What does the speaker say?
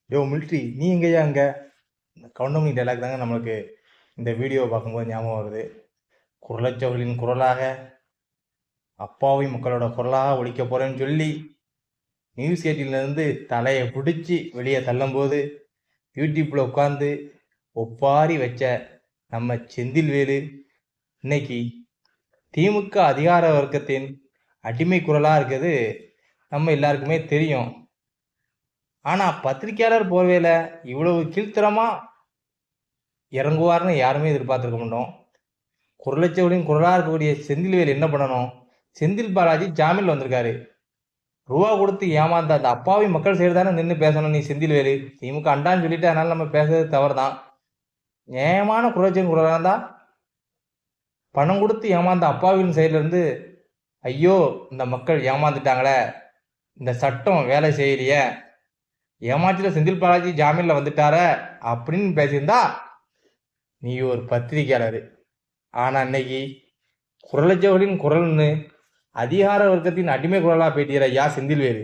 யோ military, நீ எங்கேயா அங்கே? இந்த கவுண்டமணி டைலாக் தாங்க நம்மளுக்கு இந்த வீடியோவை பார்க்கும்போது ஞாபகம் வருது. குரலற்றவர்களின் குரலாக, அப்பாவி மக்களோட குரலாக ஒழிக்க போகிறேன்னு சொல்லி நியூஸ் 18லேருந்து தலையை பிடிச்சி வெளியே தள்ளும்போது யூடியூப்பில் உட்காந்து ஒப்பாரி வச்ச நம்ம செந்தில்வேலு இன்னைக்கு திமுக அதிகார வர்க்கத்தின் அடிமை குரலாக இருக்கிறது நம்ம எல்லாருக்குமே தெரியும். ஆனால் பத்திரிக்கையாளர் போர்வையில் இவ்வளவு கீழ்த்தரமாக இறங்குவார்னு யாருமே எதிர்பார்த்துருக்க மாட்டோம். குரலச்சவளின் குரலாக இருக்கக்கூடிய செந்தில்வேல் என்ன பண்ணணும்? செந்தில் பாலாஜி ஜாமீனில் வந்திருக்காரு. ரூபா கொடுத்து ஏமாந்த அந்த அப்பாவி மக்கள் சைடு தானே நின்று பேசணும் நீ செந்தில்வேலு. திமுக அண்டான்னு சொல்லிட்டு அதனால நம்ம பேசுறது தவறு தான். நியாயமான குரலச்சவன் குரலாக இருந்தால் பணம் கொடுத்து ஏமாந்த அப்பாவின் சைட்லேருந்து ஐயோ இந்த மக்கள் ஏமாந்துட்டாங்களே, இந்த சட்டம் வேலை செய்யலையே, ஏமாற்றில செந்தில் பாலாஜி ஜாமீனில் வந்துட்டார அப்படின்னு பேசியிருந்தா நீ ஒரு பத்திரிக்கையாளர். ஆனால் இன்னைக்கு குரலச்சவர்களின் குரல்னு அதிகார வர்க்கத்தின் அடிமை குரலாக பேட்டியற ஐயா செந்தில்வேலு.